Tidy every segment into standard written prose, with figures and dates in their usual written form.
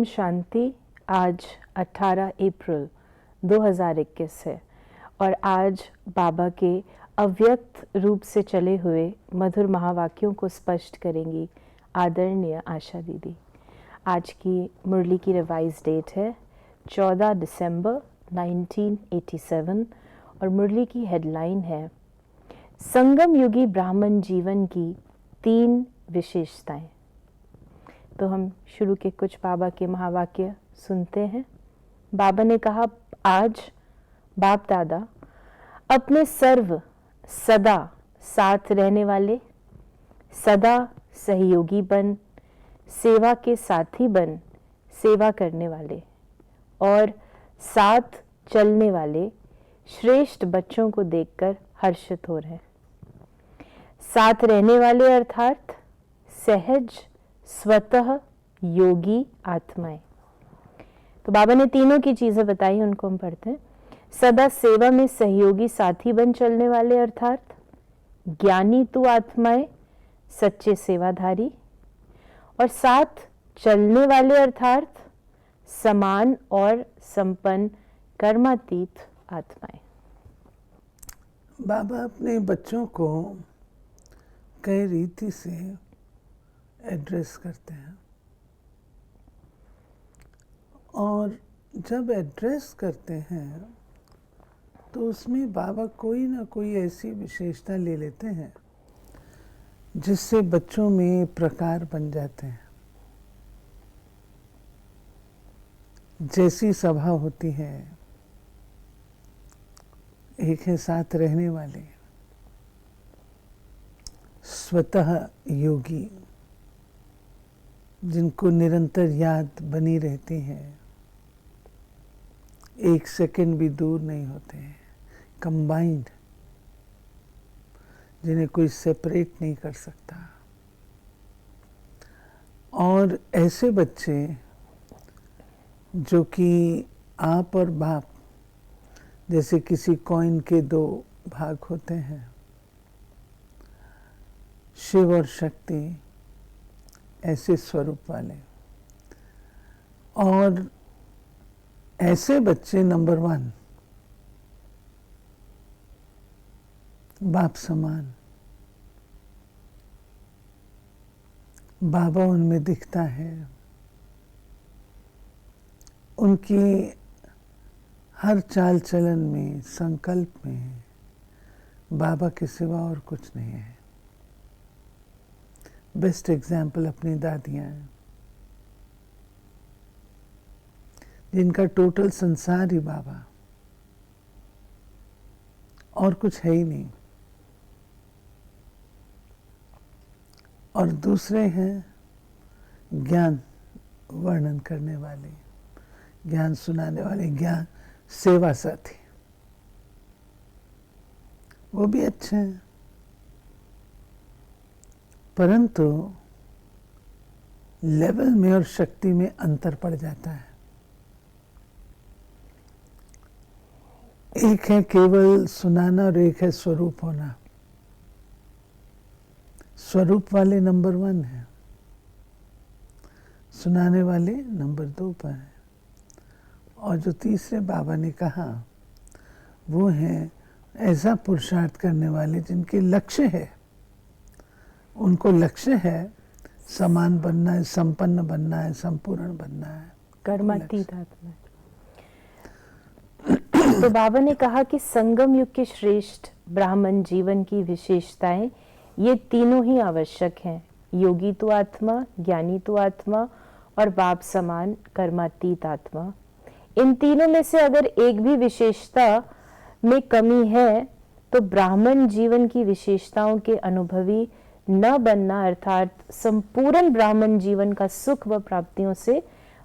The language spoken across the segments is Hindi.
शांति। आज 18 अप्रैल 2021 है और आज बाबा के अव्यक्त रूप से चले हुए मधुर महावाक्यों को स्पष्ट करेंगी आदरणीय आशा दीदी। आज की मुरली की रिवाइज डेट है 14 दिसंबर 1987 और मुरली की हेडलाइन है संगम युगी ब्राह्मण जीवन की 3 विशेषताएं। तो हम शुरू के कुछ बाबा के महावाक्य सुनते हैं। बाबा ने कहा, आज बाप दादा अपने सर्व सदा साथ रहने वाले, सदा सहयोगी बन, सेवा के साथी बन, सेवा करने वाले और साथ चलने वाले श्रेष्ठ बच्चों को देखकर हर्षित हो रहे हैं। साथ रहने वाले अर्थात सहज स्वतः योगी आत्माएं। तो बाबा ने तीनों की चीजें बताई, उनको हम पढ़ते हैं। सदा सेवा में सहयोगी साथी बन चलने वाले अर्थात ज्ञानी तू आत्माएं, सच्चे सेवाधारी, और साथ चलने वाले अर्थात समान और संपन्न कर्मातीत आत्माएं। बाबा अपने बच्चों को कई रीति से एड्रेस करते हैं और जब एड्रेस करते हैं तो उसमें बाबा कोई ना कोई ऐसी विशेषता ले लेते हैं जिससे बच्चों में प्रकार बन जाते हैं। जैसी सभा होती है, एक है साथ रहने वाले, स्वतः योगी जिनको निरंतर याद बनी रहती है, एक सेकंड भी दूर नहीं होते हैं, कंबाइंड, जिन्हें कोई सेपरेट नहीं कर सकता। और ऐसे बच्चे जो कि आप और बाप जैसे किसी कॉइन के 2 भाग होते हैं, शिव और शक्ति, ऐसे स्वरूप वाले। और ऐसे बच्चे नंबर 1 बाप समान। बाबा उनमें दिखता है, उनकी हर चाल चलन में, संकल्प में बाबा के सिवा और कुछ नहीं है। बेस्ट एग्जाम्पल अपनी दादियाँ हैं, जिनका टोटल संसार ही बाबा, और कुछ है ही नहीं। और दूसरे हैं ज्ञान वर्णन करने वाले, ज्ञान सुनाने वाले, ज्ञान सेवा साथी, वो भी अच्छे हैं। परंतु लेवल में और शक्ति में अंतर पड़ जाता है। एक है केवल सुनाना और एक है स्वरूप होना। स्वरूप वाले नंबर 1 है, सुनाने वाले नंबर 2 पर है। और जो तीसरे बाबा ने कहा वो है ऐसा पुरुषार्थ करने वाले जिनके लक्ष्य है, उनको लक्ष्य है समान बनना है, संपन्न बनना है, संपूर्ण बनना है, कर्मातीत आत्मा। तो बाबा ने कहा कि संगम युग के श्रेष्ठ ब्राह्मण जीवन की विशेषताएं ये तीनों ही आवश्यक हैं। योगी तो आत्मा, ज्ञानी तो आत्मा और बाप समान कर्मातीत आत्मा। इन तीनों में से अगर एक भी विशेषता में कमी है तो ब्राह्मण जीवन की विशेषताओं के अनुभवी न बनना अर्थात संपूर्ण ब्राह्मण जीवन का सुख व प्राप्तियों से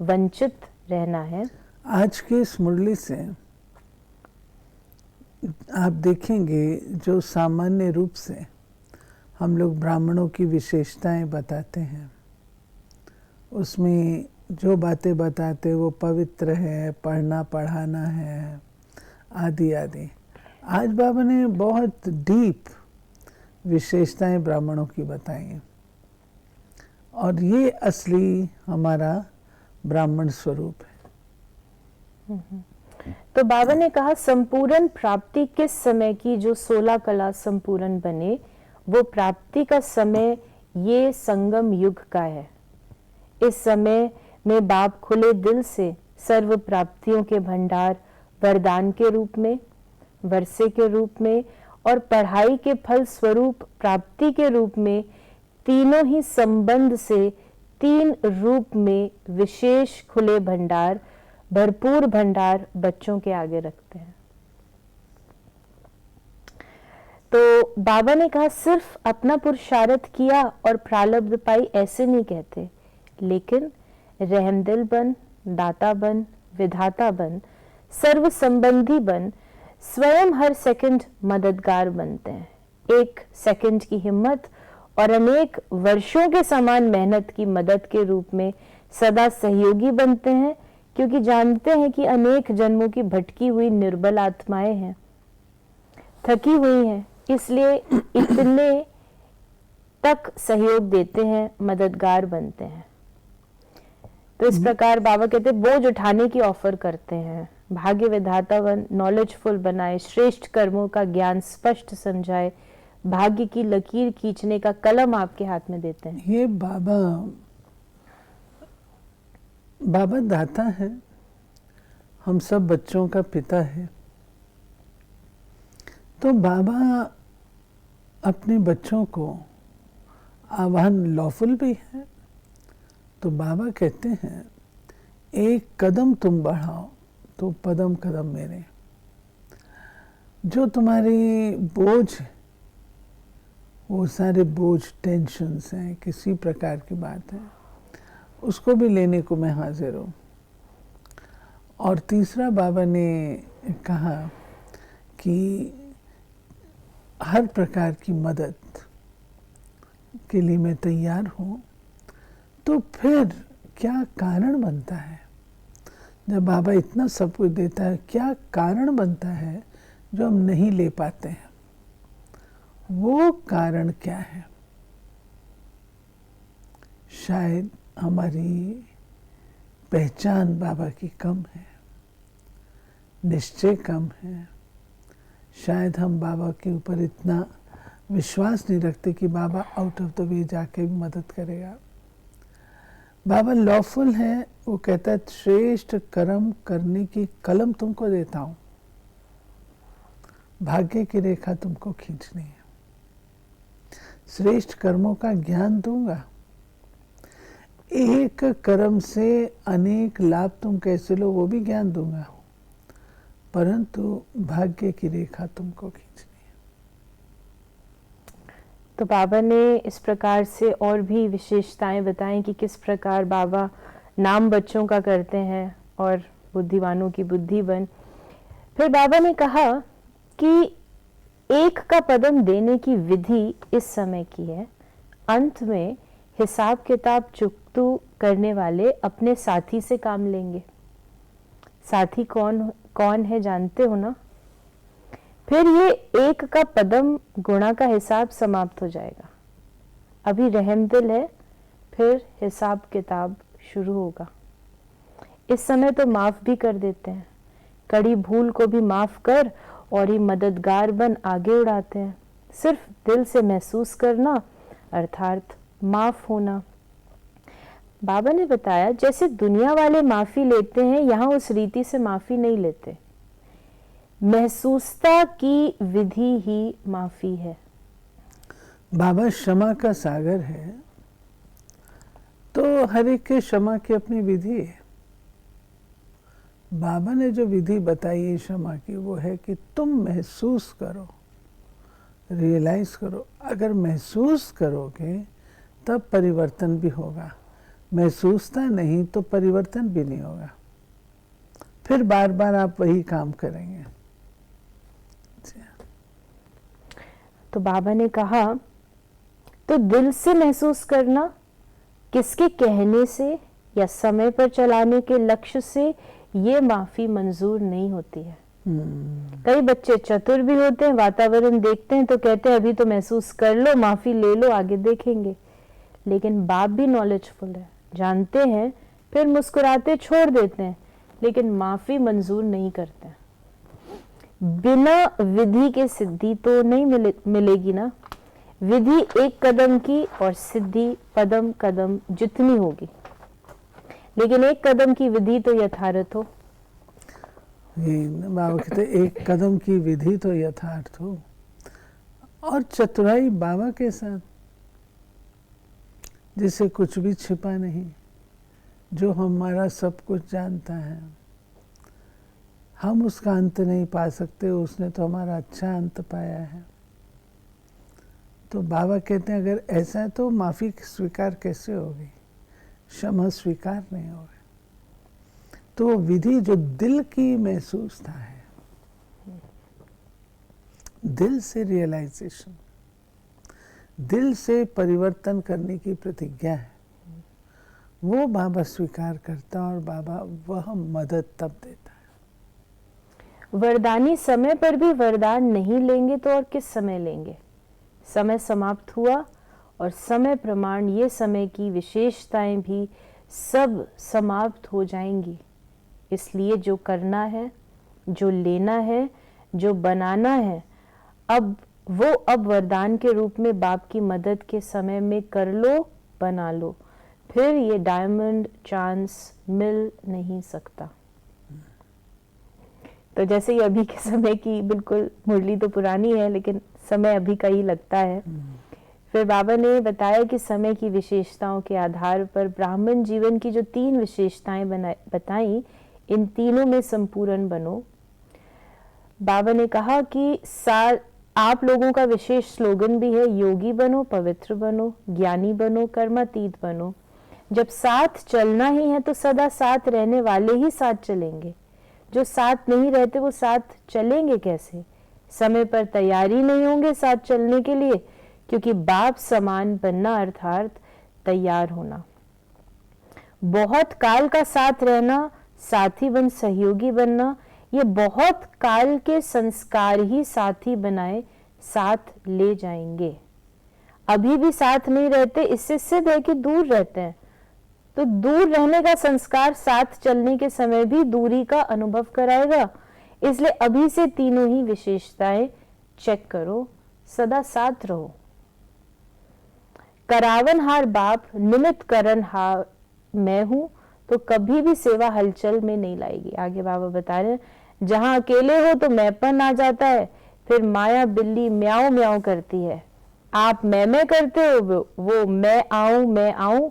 वंचित रहना है। आज की इस मुरली से आप देखेंगे जो सामान्य रूप से हम लोग ब्राह्मणों की विशेषताएं बताते हैं, उसमें जो बातें बताते वो पवित्र है, पढ़ना पढ़ाना है, आदि आदि। आज बाबा ने बहुत डीप विशेषताएं ब्राह्मणों की बताई और ये असली हमारा ब्राह्मण स्वरूप है। तो बाबा ने कहा संपूर्ण प्राप्ति किस समय की, जो 16 कला संपूर्ण बने, वो प्राप्ति का समय ये संगम युग का है। इस समय में बाप खुले दिल से सर्व प्राप्तियों के भंडार वरदान के रूप में, वर्षे के रूप में और पढ़ाई के फल स्वरूप प्राप्ति के रूप में, तीनों ही संबंध से 3 रूप में विशेष खुले भंडार, भरपूर भंडार बच्चों के आगे रखते हैं। तो बाबा ने कहा सिर्फ अपना पुरुषार्थ किया और प्रारब्ध पाई ऐसे नहीं कहते, लेकिन रहमदिल बन, दाता बन, विधाता बन, सर्व संबंधी बन, स्वयं हर सेकंड मददगार बनते हैं। 1 सेकंड की हिम्मत और अनेक वर्षों के समान मेहनत की मदद के रूप में सदा सहयोगी बनते हैं, क्योंकि जानते हैं कि अनेक जन्मों की भटकी हुई निर्बल आत्माएं हैं, थकी हुई हैं, इसलिए इतने तक सहयोग देते हैं, मददगार बनते हैं। तो इस प्रकार बाबा कहते हैं बोझ उठाने की ऑफर करते हैं, भाग्य विधाता बन, नॉलेजफुल बनाए, श्रेष्ठ कर्मों का ज्ञान स्पष्ट समझाए, भाग्य की लकीर खींचने का कलम आपके हाथ में देते हैं। ये बाबा दाता है, हम सब बच्चों का पिता है। तो बाबा अपने बच्चों को आह्वान लॉफुल भी है, तो बाबा कहते हैं 1 कदम तुम बढ़ाओ तो पदम कदम मेरे। जो तुम्हारी बोझ, वो सारे बोझ टेंशन्स हैं, किसी प्रकार की बात है, उसको भी लेने को मैं हाजिर हूँ। और तीसरा बाबा ने कहा कि हर प्रकार की मदद के लिए मैं तैयार हूँ। तो फिर क्या कारण बनता है, जब बाबा इतना सब कुछ देता है, क्या कारण बनता है जो हम नहीं ले पाते हैं? वो कारण क्या है? शायद हमारी पहचान बाबा की कम है, निश्चय कम है। शायद हम बाबा के ऊपर इतना विश्वास नहीं रखते कि बाबा आउट ऑफ द वे जाके भी मदद करेगा। बाबा लॉफुल है, वो कहता है श्रेष्ठ कर्म करने की कलम तुमको देता हूं, भाग्य की रेखा तुमको खींचनी है, श्रेष्ठ कर्मों का ज्ञान दूंगा, एक कर्म से अनेक लाभ तुम कैसे लो वो भी ज्ञान दूंगा, परंतु भाग्य की रेखा तुमको खींचनी है। तो बाबा ने इस प्रकार से और भी विशेषताएं बताएं कि किस प्रकार बाबा नाम बच्चों का करते हैं और बुद्धिवानों की बुद्धि बन। फिर बाबा ने कहा कि 1 का पदम देने की विधि इस समय की है, अंत में हिसाब किताब चुकतू करने वाले अपने साथी से काम लेंगे। साथी कौन है जानते हो ना? फिर ये 1 का पदम गुणा का हिसाब समाप्त हो जाएगा। अभी रहमदिल है, फिर हिसाब किताब शुरू होगा। इस समय तो माफ भी कर देते हैं, कड़ी भूल को भी माफ कर और ये मददगार बन आगे उड़ाते हैं। सिर्फ दिल से महसूस करना अर्थात माफ होना। बाबा ने बताया जैसे दुनिया वाले माफी लेते हैं, यहाँ उस रीति से माफी नहीं लेते। महसूसता की विधि ही माफी है। बाबा क्षमा का सागर है, तो हर एक के क्षमा की अपनी विधि है। बाबा ने जो विधि बताई है क्षमा की, वो है कि तुम महसूस करो, रियलाइज करो। अगर महसूस करोगे तब परिवर्तन भी होगा, महसूसता नहीं तो परिवर्तन भी नहीं होगा, फिर बार बार आप वही काम करेंगे। तो बाबा ने कहा तो दिल से महसूस करना, किसके कहने से या समय पर चलाने के लक्ष्य से ये माफी मंजूर नहीं होती है। कई बच्चे चतुर भी होते हैं, वातावरण देखते हैं तो कहते हैं अभी तो महसूस कर लो, माफी ले लो, आगे देखेंगे। लेकिन बाप भी नॉलेजफुल है, जानते हैं फिर मुस्कुराते छोड़ देते हैं, लेकिन माफी मंजूर नहीं करते। बिना विधि के सिद्धि तो नहीं मिलेगी ना। विधि एक कदम की और सिद्धि पदम कदम जितनी होगी, लेकिन एक कदम की विधि तो यथार्थ हो। ये बाबा कहते एक कदम की विधि तो यथार्थ हो। और चतुराई बाबा के साथ, जिसे कुछ भी छिपा नहीं, जो हमारा सब कुछ जानता है। हम उसका अंत नहीं पा सकते, उसने तो हमारा अच्छा अंत पाया है। तो बाबा कहते हैं अगर ऐसा है तो माफ़ी स्वीकार कैसे होगी, क्षमा स्वीकार नहीं होगी। तो वो विधि जो दिल की महसूसता है, दिल से रियलाइजेशन, दिल से परिवर्तन करने की प्रतिज्ञा है, वो बाबा स्वीकार करता और बाबा वह मदद तब देता है। वरदानी समय पर भी वरदान नहीं लेंगे तो और किस समय लेंगे। समय समाप्त हुआ और समय प्रमाण ये समय की विशेषताएं भी सब समाप्त हो जाएंगी। इसलिए जो करना है, जो लेना है, जो बनाना है, अब वरदान के रूप में बाप की मदद के समय में कर लो, बना लो। फिर ये डायमंड चांस मिल नहीं सकता। तो जैसे ही अभी के समय की बिल्कुल मुरली तो पुरानी है, लेकिन समय अभी का ही लगता है। फिर बाबा ने बताया कि समय की विशेषताओं के आधार पर ब्राह्मण जीवन की जो 3 विशेषताएं बताई, इन तीनों में संपूर्ण बनो। बाबा ने कहा कि आप लोगों का विशेष स्लोगन भी है, योगी बनो, पवित्र बनो, ज्ञानी बनो, कर्मातीत बनो। जब साथ चलना ही है तो सदा साथ रहने वाले ही साथ चलेंगे। जो साथ नहीं रहते वो साथ चलेंगे कैसे। समय पर तैयारी नहीं होंगे साथ चलने के लिए, क्योंकि बाप समान बनना अर्थात तैयार होना। बहुत काल का साथ रहना, साथी बन सहयोगी बनना, ये बहुत काल के संस्कार ही साथी बनाए साथ ले जाएंगे। अभी भी साथ नहीं रहते, इससे सिद्ध है कि दूर रहते हैं। तो दूर रहने का संस्कार साथ चलने के समय भी दूरी का अनुभव कराएगा। इसलिए अभी से तीनों ही विशेषताएं चेक करो, सदा साथ रहो। करावनहार बाप, निमित्त करनहार मैं हूं, तो कभी भी सेवा हलचल में नहीं लाएगी। आगे बाबा बता रहे हैं, जहां अकेले हो तो मैंपन आ जाता है, फिर माया बिल्ली म्याऊं म्याऊं करती है। आप मैं करते हो, वो मैं आऊं।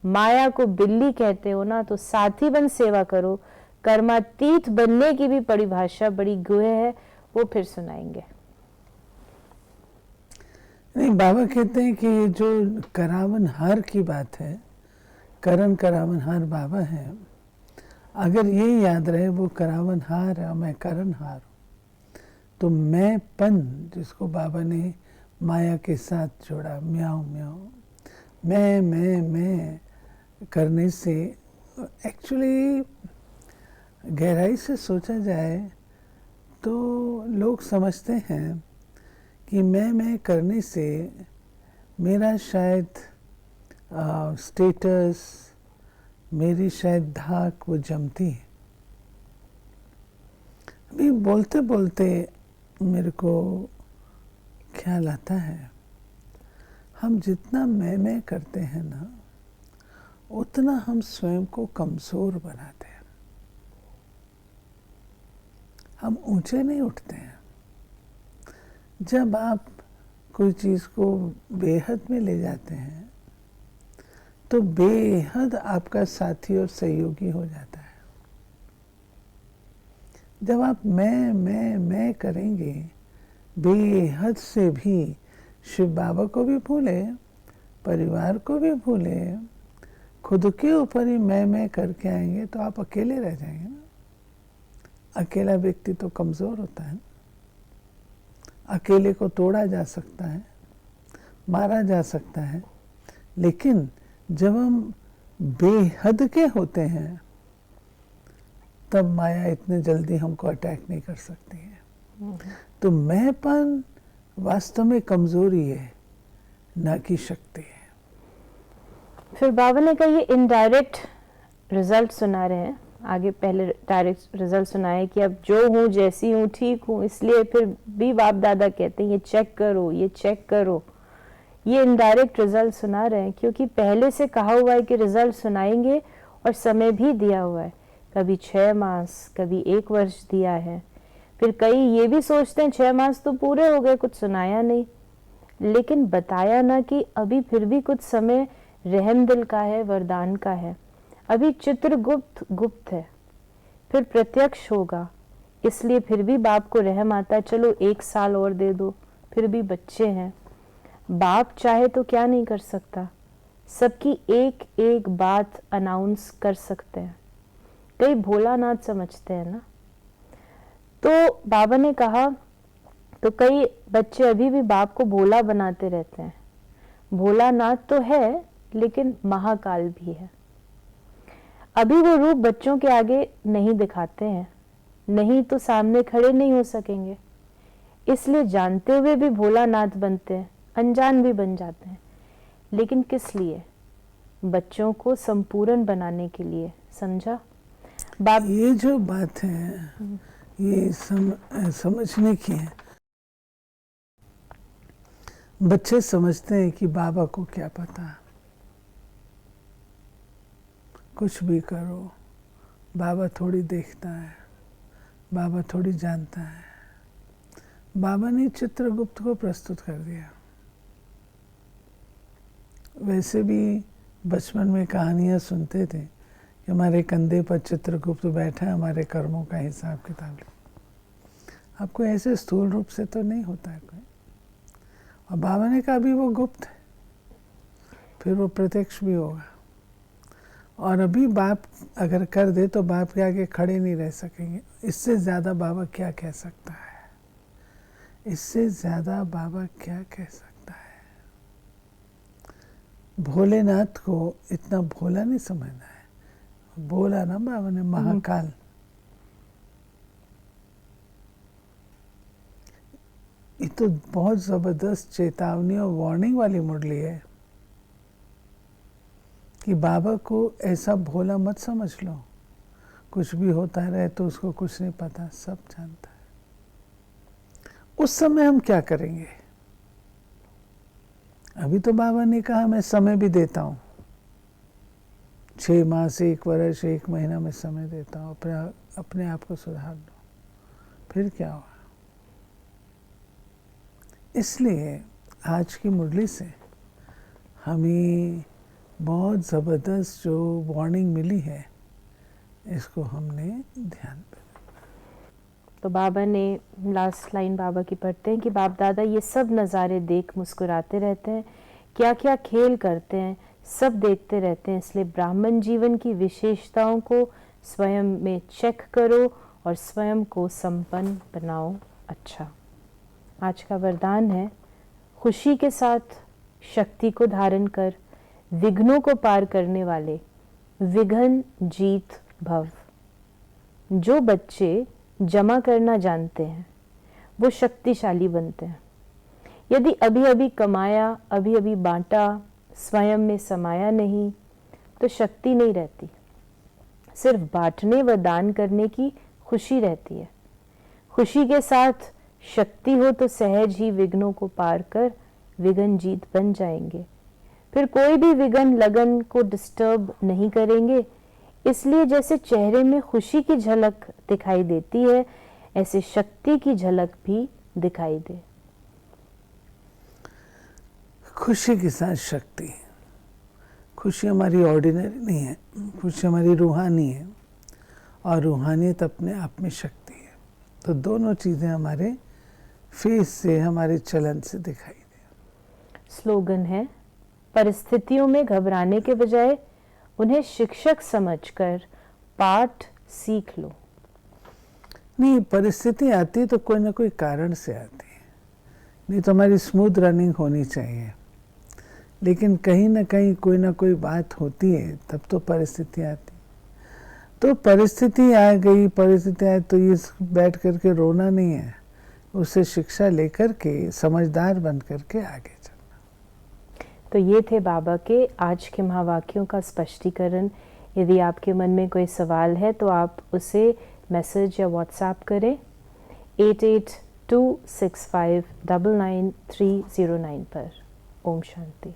माया को बिल्ली कहते हो ना, तो साथी बन सेवा करो। कर्मातीत बनने की भी परिभाषा बड़ी गुह है, वो फिर सुनाएंगे। नहीं, बाबा कहते हैं कि जो करावनहार की बात है, करण करावनहार बाबा है। अगर ये याद रहे वो करावनहार है, मैं करणहार हूँ, तो मैंपन जिसको बाबा ने माया के साथ जोड़ा, म्याऊं म्याऊं, मैं करने से एक्चुअली गहराई से सोचा जाए तो लोग समझते हैं कि मैं करने से मेरा शायद स्टेटस, मेरी शायद धाक वो जमती है। अभी बोलते बोलते मेरे को ख्याल आता है, हम जितना मैं करते हैं ना, उतना हम स्वयं को कमज़ोर बनाते हैं। हम ऊंचे नहीं उठते हैं। जब आप कोई चीज़ को बेहद में ले जाते हैं तो बेहद आपका साथी और सहयोगी हो जाता है। जब आप मैं करेंगे, बेहद से भी शिव बाबा को भी भूले, परिवार को भी भूले, खुद के ऊपर ही मैं करके आएंगे तो आप अकेले रह जाएंगे ना। अकेला व्यक्ति तो कमज़ोर होता है। अकेले को तोड़ा जा सकता है, मारा जा सकता है, लेकिन जब हम बेहद के होते हैं तब माया इतने जल्दी हमको अटैक नहीं कर सकती है। तो मैंपन वास्तव में कमजोरी है, ना कि शक्ति है। फिर बाबा ने कहा ये इनडायरेक्ट रिजल्ट सुना रहे हैं आगे। पहले डायरेक्ट रिजल्ट सुनाए कि अब जो हूँ जैसी हूँ ठीक हूँ, इसलिए फिर भी बाप दादा कहते हैं ये चेक करो, ये चेक करो। ये इनडायरेक्ट रिजल्ट सुना रहे हैं क्योंकि पहले से कहा हुआ है कि रिजल्ट सुनाएंगे और समय भी दिया हुआ है। कभी 6 मास, कभी 1 वर्ष दिया है। फिर कई ये भी सोचते हैं 6 मास तो पूरे हो गए, कुछ सुनाया नहीं, लेकिन बताया ना कि अभी फिर भी कुछ समय रहम दिल का है, वरदान का है। अभी चित्रगुप्त गुप्त है, फिर प्रत्यक्ष होगा, इसलिए फिर भी बाप को रहम आता है, चलो 1 साल और दे दो, फिर भी बच्चे हैं। बाप चाहे तो क्या नहीं कर सकता, सबकी एक एक बात अनाउंस कर सकते हैं। कई भोलानाथ समझते हैं ना। तो बाबा ने कहा, तो कई बच्चे अभी भी बाप को भोला बनाते रहते हैं। भोलानाथ तो है लेकिन महाकाल भी है। अभी वो रूप बच्चों के आगे नहीं दिखाते हैं, नहीं तो सामने खड़े नहीं हो सकेंगे, इसलिए जानते हुए भी भोलानाथ बनते हैं, अनजान भी बन जाते हैं। लेकिन किस लिए? बच्चों को संपूर्ण बनाने के लिए। समझा बाप? ये जो बात है ये समझने की है। बच्चे समझते हैं कि बाबा को क्या पता, कुछ भी करो, बाबा थोड़ी देखता है, बाबा थोड़ी जानता है। बाबा ने चित्रगुप्त को प्रस्तुत कर दिया। वैसे भी बचपन में कहानियाँ सुनते थे कि हमारे कंधे पर चित्रगुप्त बैठा है, हमारे कर्मों का हिसाब किताब ले। आपको ऐसे स्थूल रूप से तो नहीं होता है कोई। और बाबा ने कहा अभी वो गुप्त है, फिर वो प्रत्यक्ष भी होगा। और अभी बाप अगर कर दे तो बाप के आगे खड़े नहीं रह सकेंगे। इससे ज़्यादा बाबा क्या कह सकता है? इससे ज़्यादा बाबा क्या कह सकता है? भोलेनाथ को इतना भोला नहीं समझना है। बोला ना बाबा ने महाकाल। ये तो बहुत ज़बरदस्त चेतावनी और वार्निंग वाली मुरली है कि बाबा को ऐसा भोला मत समझ लो, कुछ भी होता रहे तो उसको कुछ नहीं पता, सब जानता है। उस समय हम क्या करेंगे? अभी तो बाबा ने कहा मैं समय भी देता हूँ, 6 मास, 1 वर्ष, 1 महीना में समय देता हूँ, अपने आप को सुधार लो, फिर क्या हुआ? इसलिए आज की मुरली से हमें बहुत ज़बरदस्त जो वार्निंग मिली है, इसको हमने ध्यान पे। तो बाबा ने लास्ट लाइन बाबा की पढ़ते हैं कि बाप दादा ये सब नज़ारे देख मुस्कुराते रहते हैं, क्या क्या खेल करते हैं, सब देखते रहते हैं। इसलिए ब्राह्मण जीवन की विशेषताओं को स्वयं में चेक करो और स्वयं को संपन्न बनाओ। अच्छा, आज का वरदान है, खुशी के साथ शक्ति को धारण कर विघ्नों को पार करने वाले विघ्न जीत भव। जो बच्चे जमा करना जानते हैं वो शक्तिशाली बनते हैं। यदि अभी अभी कमाया, अभी अभी बांटा, स्वयं में समाया नहीं तो शक्ति नहीं रहती। सिर्फ बांटने व दान करने की खुशी रहती है। खुशी के साथ शक्ति हो तो सहज ही विघ्नों को पार कर विघ्न जीत बन जाएंगे। फिर कोई भी विघ्न लगन को डिस्टर्ब नहीं करेंगे। इसलिए जैसे चेहरे में खुशी की झलक दिखाई देती है, ऐसे शक्ति की झलक भी दिखाई दे। खुशी के साथ शक्ति। खुशी हमारी ऑर्डिनरी नहीं है, खुशी हमारी रूहानी है, और रूहानियत अपने आप में शक्ति है। तो दोनों चीज़ें हमारे फेस से, हमारे चलन से दिखाई दे। स्लोगन है, परिस्थितियों में घबराने के बजाय उन्हें शिक्षक समझकर पाठ सीख लो। नहीं, परिस्थिति आती है तो कोई ना कोई कारण से आती है, नहीं तो हमारी स्मूथ रनिंग होनी चाहिए। लेकिन कहीं ना कहीं कोई ना कोई बात होती है, तब तो परिस्थिति आती। तो परिस्थिति आ गई, परिस्थिति आए तो ये बैठ करके रोना नहीं है, उससे शिक्षा लेकर के समझदार बन करके आगे चलना। तो ये थे बाबा के आज के महावाक्यों का स्पष्टीकरण। यदि आपके मन में कोई सवाल है तो आप उसे मैसेज या व्हाट्सएप करें 8826599309 पर। ओम शांति।